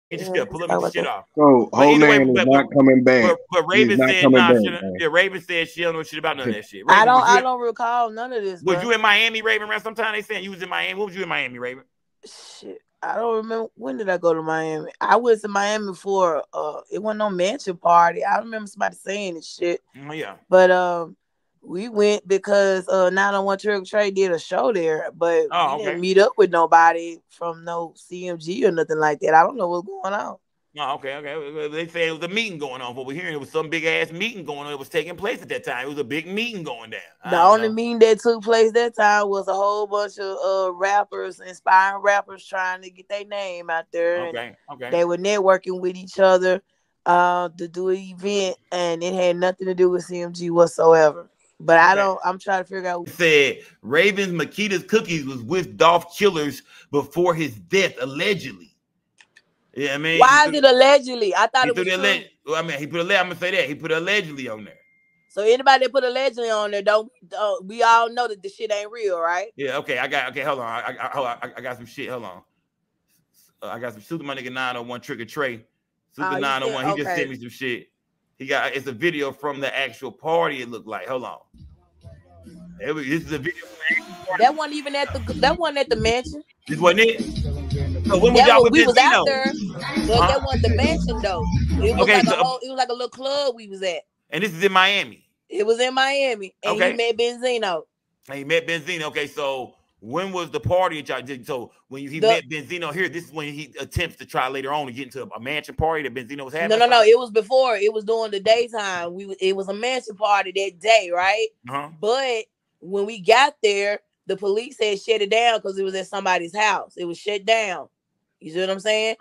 Get your shit. Pull up your shit off. So, But either way, is not coming back. But Raven said, nah, Raven said she don't know shit about none of that shit. Raven, I don't recall none of this. Was you in Miami, Raven? Around sometime they saying you was in Miami. What was you in Miami, Raven? Shit, I don't remember. When did I go to Miami? I was in Miami for it wasn't no mansion party. I remember somebody saying this shit. Oh yeah. But we went because 901 Trick or Treat did a show there, but we didn't meet up with nobody from no CMG or nothing like that. I don't know what's going on. Oh, okay. They say it was a meeting going on. What we're hearing, it was some big ass meeting going on. It was taking place at that time. It was a big meeting going down. The only meeting that took place that time was a whole bunch of rappers, inspiring rappers, trying to get their name out there. Okay. They were networking with each other to do an event, and it had nothing to do with CMG whatsoever. But I'm trying to figure out. Said Raven's Makita's Cookies was with Dolph Killers before his death, allegedly. Yeah, I mean, why is it allegedly? I thought it was true. I mean, he put I'm gonna say that he put allegedly on there. So anybody that put allegedly on there, don't we all know that the shit ain't real, right? Yeah. Okay. Hold on. I got some shit. Hold on. I got some Super My Nigga 901 Trick or Treat. Super 901. He just sent me some shit. It's a video from the actual party. It looked like. Hold on. This is a video. That wasn't even at the mansion. This wasn't it. So when was y'all with we was out there. That wasn't the mansion though. It was it was like a little club we was at. And this is in Miami. It was in Miami. And he met Benzino. And he met Benzino. Okay, so when was the party that y'all did? So when he met Benzino here, this is when he attempts to try later on to get into a mansion party that Benzino was having. No. It was before. It was during the daytime. It was a mansion party that day, right? But when we got there, the police had shut it down because it was at somebody's house. It was shut down. You see what I'm saying?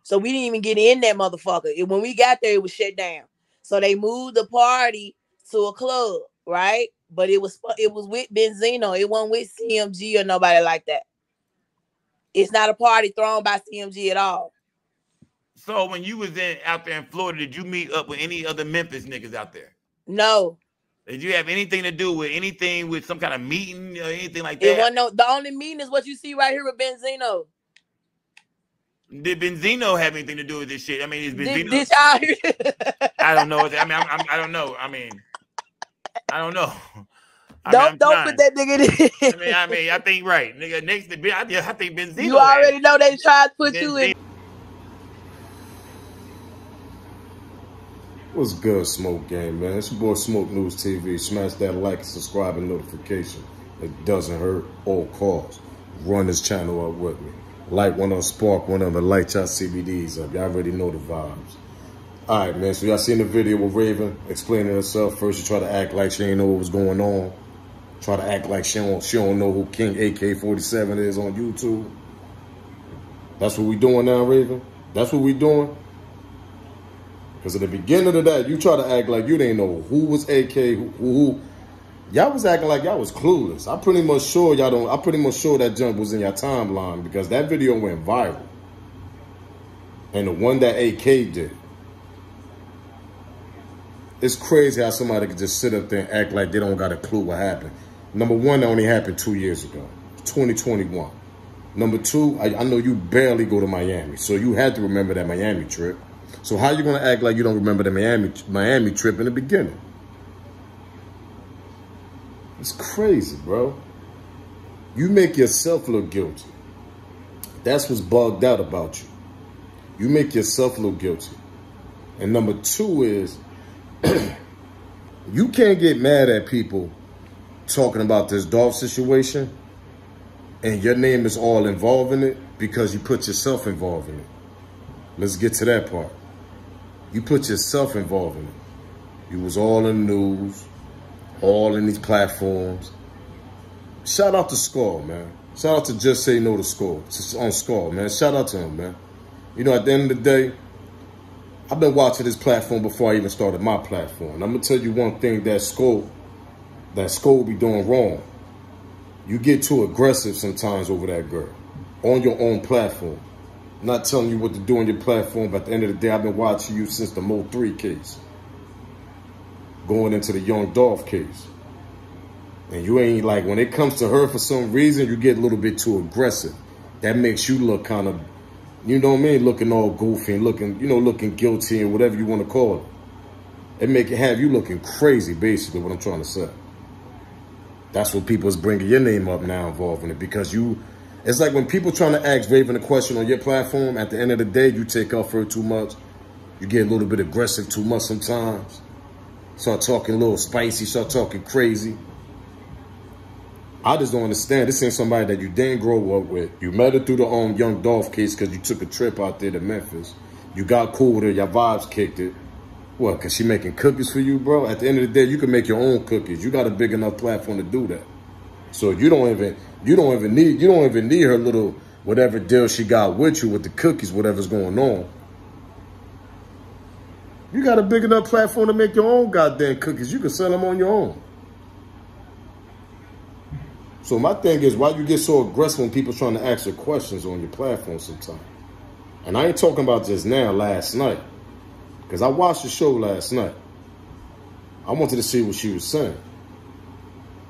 So we didn't even get in that motherfucker. When we got there, it was shut down. So they moved the party to a club, right? But it was with Benzino. It wasn't with CMG or nobody like that. It's not a party thrown by CMG at all. So when you was out there in Florida, did you meet up with any other Memphis niggas out there? No. Did you have anything to do with anything with some kind of meeting or anything like that? It wasn't the only meeting is what you see right here with Benzino. Did Benzino have anything to do with this shit? I mean, is Benzino? Did y'all hear? I don't know. I mean, I don't know. I mean, I don't know. Don't put that nigga in. I mean, I think right, nigga. Next, I think Benzino. You already know they tried to put you in. What's good, Smoke Gang, man? It's your boy Smoke News TV. Smash that like, subscribe, and notification. It doesn't hurt or cost. Run this channel up with me. Light one on Spark, one of the light y'all CBDs up. Y'all already know the vibes. All right, man. So y'all seen the video with Raven explaining herself. First, she tried to act like she didn't know what was going on. Try to act like she don't know who King AK-47 is on YouTube. That's what we doing now, Raven. That's what we doing. Because at the beginning of that, you try to act like you didn't know who was AK, who. Y'all was acting like y'all was clueless. I'm pretty much sure that jump was in your timeline because that video went viral. And the one that AK did. It's crazy how somebody could just sit up there and act like they don't got a clue what happened. Number one, that only happened 2 years ago. 2021. Number two, I know you barely go to Miami. So you had to remember that Miami trip. So how you going to act like you don't remember the Miami trip in the beginning? It's crazy, bro. You make yourself look guilty. That's what's bugged out about you. You make yourself look guilty. And number two is, you can't get mad at people talking about this Dolph situation and your name is all involved in it because you put yourself involved in it. Let's get to that part. You put yourself involved in it. You was all in the news. All in these platforms. Shout out to Skull, man. Shout out to Just Say No to Skull. On Skull, man. Shout out to him, man. You know, at the end of the day, I've been watching this platform before I even started my platform. And I'm going to tell you one thing that Skull be doing wrong. You get too aggressive sometimes over that girl. On your own platform. I'm not telling you what to do on your platform, but at the end of the day, I've been watching you since the Mo 3 case. Going into the Young Dolph case. And you ain't like, when it comes to her for some reason, you get a little bit too aggressive. That makes you look kind of you know what I mean, looking all goofy and looking, you know, looking guilty and whatever you want to call it. It make it have you looking crazy, basically, what I'm trying to say. That's what people's bringing your name up now involved in it, because it's like when people trying to ask Raven a question on your platform, at the end of the day, you take up for it too much. You get a little bit aggressive too much sometimes. Start talking a little spicy, start talking crazy. I just don't understand. This ain't somebody that you didn't grow up with. You met her through the Young Dolph case because you took a trip out there to Memphis. You got cool with her, your vibes kicked it. What, because she making cookies for you, bro? At the end of the day, you can make your own cookies. You got a big enough platform to do that. So you don't even need her little whatever deal she got with you with the cookies, whatever's going on. You got a big enough platform to make your own goddamn cookies. You can sell them on your own. So my thing is, why you get so aggressive when people trying to ask you questions on your platform sometimes? And I ain't talking about just now, last night. Because I watched the show last night. I wanted to see what she was saying.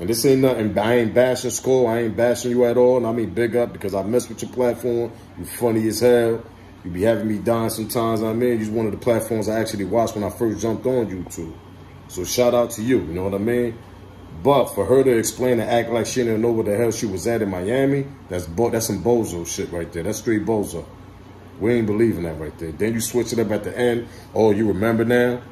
And this ain't nothing, I ain't bashing Skull, I ain't bashing you at all. And I mean big up because I mess with your platform. You funny as hell. You be having me dying sometimes. I mean, you're one of the platforms I actually watched when I first jumped on YouTube. So shout out to you, you know what I mean? But for her to explain and act like she didn't know where the hell she was at in Miami, that's some bozo shit right there. That's straight bozo. We ain't believing that right there. Then you switch it up at the end. Oh, you remember now?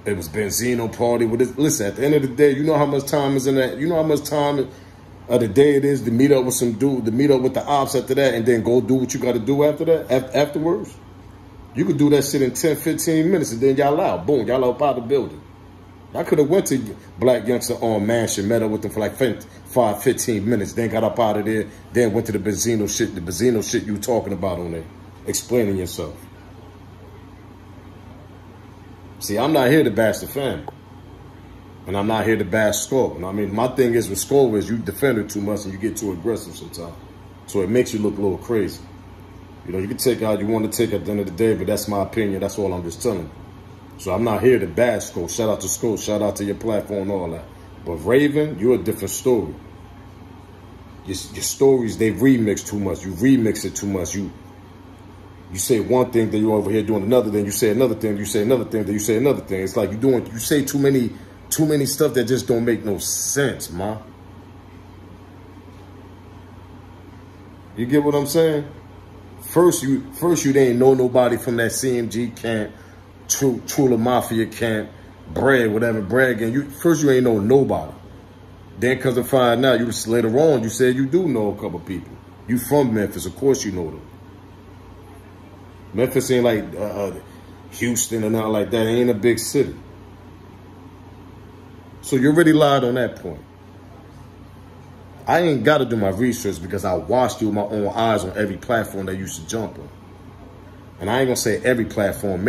It was Benzino party with this. Listen, at the end of the day, you know how much time is in that? You know how much time of the day it is to meet up with some dude, to meet up with the ops after that, and then go do what you got to do after that, afterwards? You could do that shit in 10, 15 minutes, and then y'all out. Boom, y'all up out of the building. I could have went to Black Youngster on Mansion, met up with them for like 5, 15 minutes, then got up out of there, then went to the Benzino shit you talking about on there, explaining yourself. See, I'm not here to bash the family. And I'm not here to bash Skull. I mean, my thing is with Skull is you defend her too much and you get too aggressive sometimes. So it makes you look a little crazy. You know, you can take out you want to take at the end of the day, but that's my opinion. That's all I'm just telling you. So I'm not here to bash Skull. Shout out to Skull. Shout out to your platform and all that. But Raven, you're a different story. Your stories, they remix too much. You remix it too much. You say one thing, then you're over here doing another, then you say another thing, you say another thing, then you say another thing. It's like you say too many stuff that just don't make no sense, ma. You get what I'm saying? First you didn't know nobody from that CMG camp, Trula Mafia camp, Brad, whatever, Brad again. First you ain't know nobody. Then because of find out, later on, you said you do know a couple people. You from Memphis, of course you know them. Memphis ain't like Houston or nothing like that. It ain't a big city. So you already lied on that point. I ain't got to do my research because I watched you with my own eyes on every platform that you should jump on. And I ain't going to say every platform.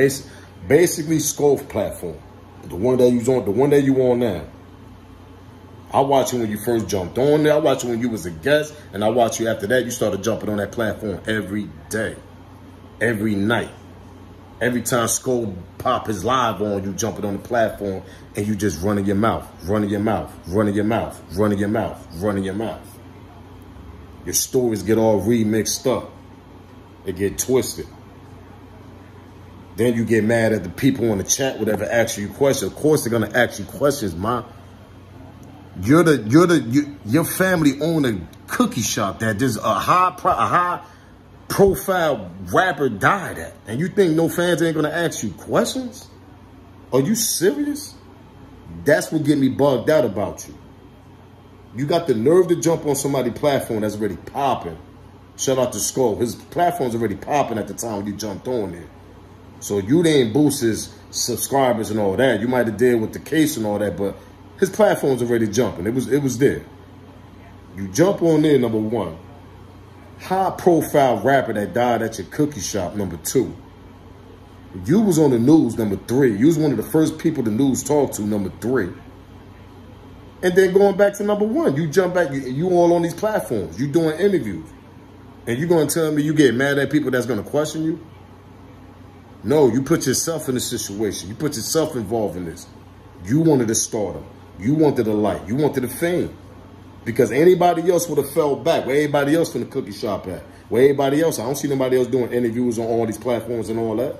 Basically, Scope platform. The one that you on now. I watched you when you first jumped on there. I watched you when you was a guest. And I watched you after that. You started jumping on that platform every day. Every night. Every time Skull pop his live on, you jumping on the platform and you just running your mouth, running your mouth, running your mouth, running your mouth, running your mouth. Your stories get all remixed up. They get twisted. Then you get mad at the people in the chat, whatever, ask you questions. Of course they're gonna ask you questions, ma. Your family own a cookie shop that there's a high profile rapper died at, and you think no fans ain't gonna ask you questions? Are you serious? That's what get me bugged out about you. You got the nerve to jump on somebody's platform that's already popping. Shout out to Skull. His platform's already popping at the time when you jumped on there. So you didn't boost his subscribers and all that. You might have did with the case and all that, but his platform's already jumping. It was there. You jump on there, number one. High profile rapper that died at your cookie shop, number two. You was on the news, number three. You was one of the first people the news talked to, number three. And then going back to number one, you jump back, you all on these platforms. You doing interviews. And you gonna tell me you get mad at people that's gonna question you? No, you put yourself in this situation. You put yourself involved in this. You wanted a stardom. You wanted a light. You wanted a fame. Because anybody else would have fell back. Where everybody else from the cookie shop at? Where everybody else? I don't see nobody else doing interviews on all these platforms and all that.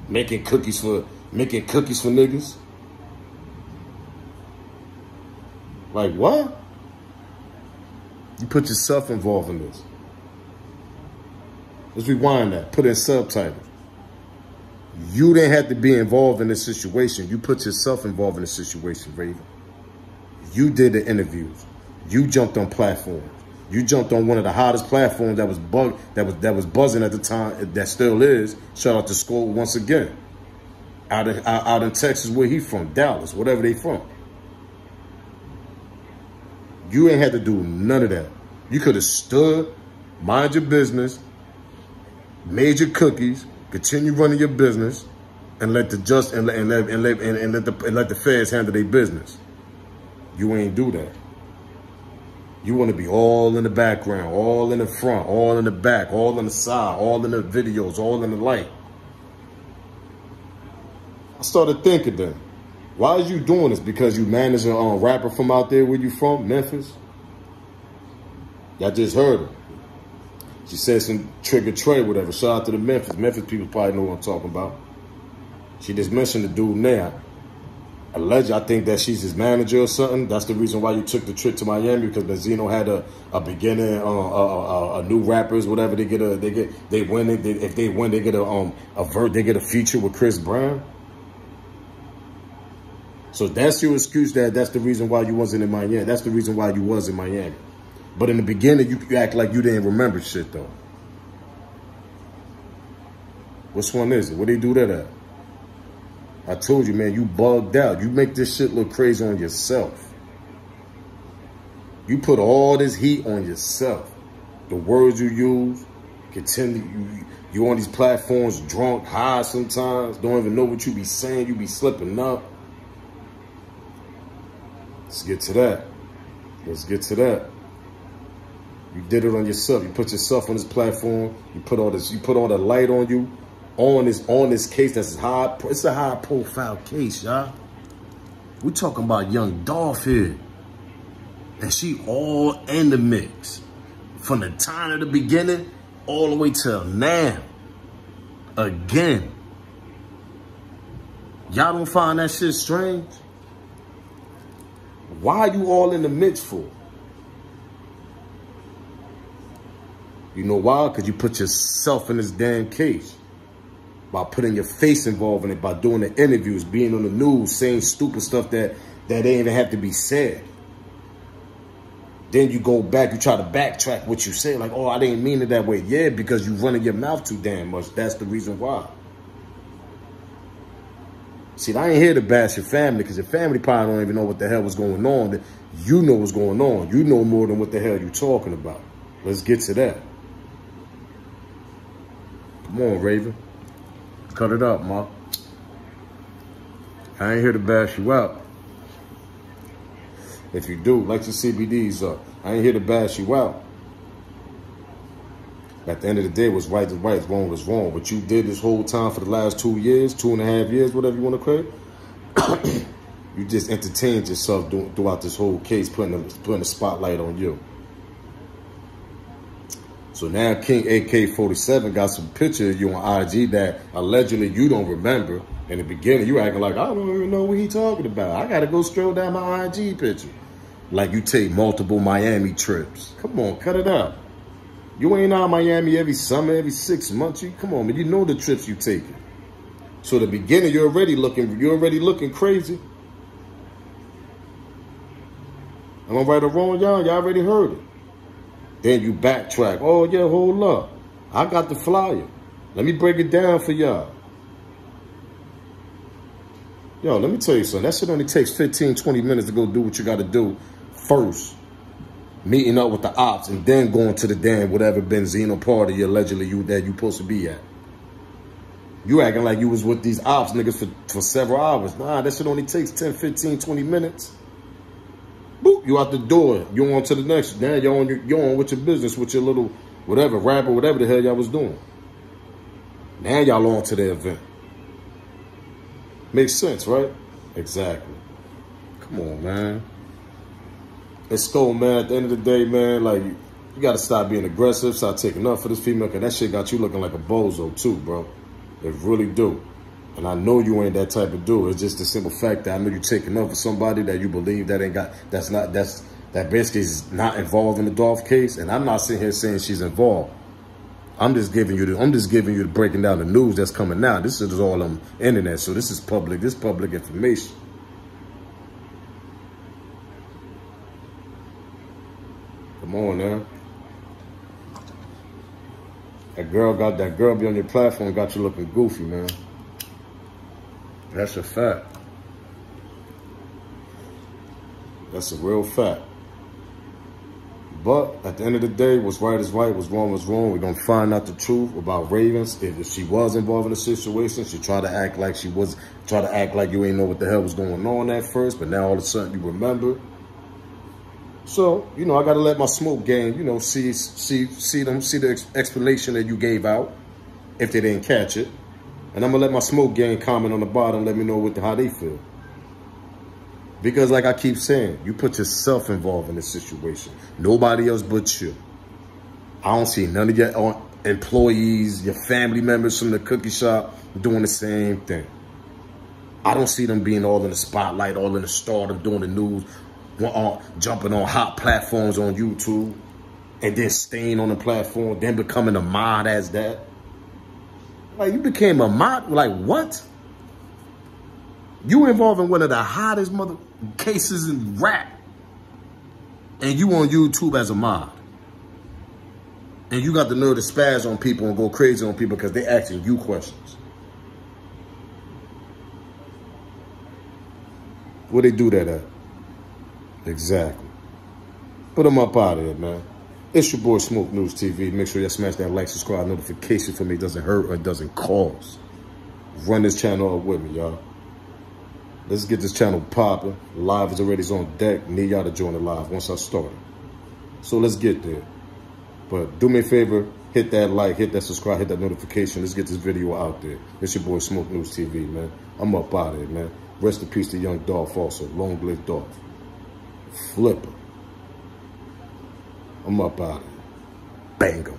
Making cookies for niggas. Like what? You put yourself involved in this. Let's rewind that. Put in subtitles. You didn't have to be involved in this situation. You put yourself involved in the situation, Raven. You did the interviews. You jumped on platforms. You jumped on one of the hottest platforms that was buzzing at the time, that still is. Shout out to Skull once again. Out in Texas, where he from, Dallas, whatever they from. You ain't had to do none of that. You could have stood, mind your business, made your cookies, continue running your business, and let the let the feds handle their business. You ain't do that. You want to be all in the background, all in the front, all in the back, all in the side, all in the videos, all in the light. I started thinking then, why is you doing this? Because you manage a rapper from out there where you from, Memphis? Y'all just heard her. She said some Trigger Trey, whatever. Shout out to the Memphis. Memphis people probably know what I'm talking about. She just mentioned the dude now. Allegedly, I think that she's his manager or something. That's the reason why you took the trip to Miami, because Benzino had a beginning, a new rappers, whatever. If they win, they get a feature with Chris Brown. So that's your excuse. That's the reason why you wasn't in Miami. That's the reason why you was in Miami. But in the beginning, you act like you didn't remember shit though. Which one is it? Where they do that at? I told you, man, you bugged out. You make this shit look crazy on yourself. You put all this heat on yourself. The words you use, you on these platforms drunk, high sometimes, don't even know what you be saying, you be slipping up. Let's get to that. Let's get to that. You did it on yourself. You put yourself on this platform. You put all the light on you. On this case that's high. It's a high profile case, y'all. We talking about young Dolph here. And she all in the mix. From the time of the beginning all the way till now. Again. Y'all don't find that shit strange? Why are you all in the mix for? You know why? Because you put yourself in this damn case. By putting your face involved in it, by doing the interviews, being on the news, saying stupid stuff that ain't even have to be said. Then you go back, you try to backtrack what you say, like, oh, I didn't mean it that way. Yeah, because you running your mouth too damn much. That's the reason why. See, I ain't here to bash your family, because your family probably don't even know what the hell was going on. You know what's going on. You know more than what the hell you talking about. Let's get to that. Come on, Raven. Cut it up, Mark. I ain't here to bash you out. If you do, like your CBDs up. I ain't here to bash you out. At the end of the day, what's right is right, wrong is wrong. What you did this whole time for the last 2 years, 2.5 years, whatever you want to call it, you just entertained yourself throughout this whole case, putting the spotlight on you. So now King AK-47 got some picture of you on IG that allegedly you don't remember. In the beginning, you acting like, I don't even know what he talking about. I got to go scroll down my IG picture. Like you take multiple Miami trips. Come on, cut it out. You ain't out Miami every summer, every 6 months. Come on, man, you know the trips you taking. So the beginning, you're already looking crazy. Am I right or wrong, y'all? Y'all already heard it. Then you backtrack. Oh, yeah, hold up. I got the flyer. Let me break it down for y'all. Yo, let me tell you something. That shit only takes 15, 20 minutes to go do what you got to do first. Meeting up with the ops and then going to the damn whatever Benzino party allegedly you supposed to be at. You acting like you was with these ops niggas for several hours. Nah, that shit only takes 10, 15, 20 minutes. Boop, you out the door. You on to the next. Now you're on with your business, with your little whatever, rapper, whatever the hell y'all was doing. Now y'all on to the event. Makes sense, right? Exactly. Come on, man. It's cool, man. At the end of the day, man, like, you got to stop being aggressive, start taking up for this female, because that shit got you looking like a bozo, too, bro. It really do. And I know you ain't that type of dude. It's just the simple fact that I know you taking up for somebody that you believe that ain't got, that basically is not involved in the Dolph case. And I'm not sitting here saying she's involved. I'm just giving you the breaking down the news that's coming out. This is all on the internet, so this is public information. Come on, man. That girl be on your platform got you looking goofy, man. That's a fact. That's a real fact. But at the end of the day, what's right is right, what's wrong is wrong. We're going to find out the truth about Ravens. If she was involved in the situation, she tried to act like you ain't know what the hell was going on at first, but now all of a sudden you remember. So, you know, I got to let my smoke game, you know, see the explanation that you gave out, if they didn't catch it. And I'm going to let my smoke gang comment on the bottom, let me know how they feel. Because like I keep saying, you put yourself involved in this situation. Nobody else but you. I don't see none of your employees, your family members from the cookie shop doing the same thing. I don't see them being all in the spotlight, all in the stardom, doing the news, jumping on hot platforms on YouTube, and then staying on the platform, then becoming a mod as that. Like, you became a mod? Like, what? You involved in one of the hottest cases in rap. And you on YouTube as a mod. And you got the nerve to spaz on people and go crazy on people because they asking you questions. Where they do that at? Exactly. Put them up out of here, man. It's your boy Smoke News TV. Make sure you smash that like, subscribe, notification for me. It doesn't hurt or it doesn't cost. Run this channel up with me, y'all. Let's get this channel popping. Live is already on deck. Need y'all to join the live once I start it. So let's get there. But do me a favor, hit that like, hit that subscribe, hit that notification. Let's get this video out there. It's your boy Smoke News TV, man. I'm up out of here, man. Rest in peace to young Dolph also. Long live Dolph. Flipper. I'm up out of here. Bang 'em.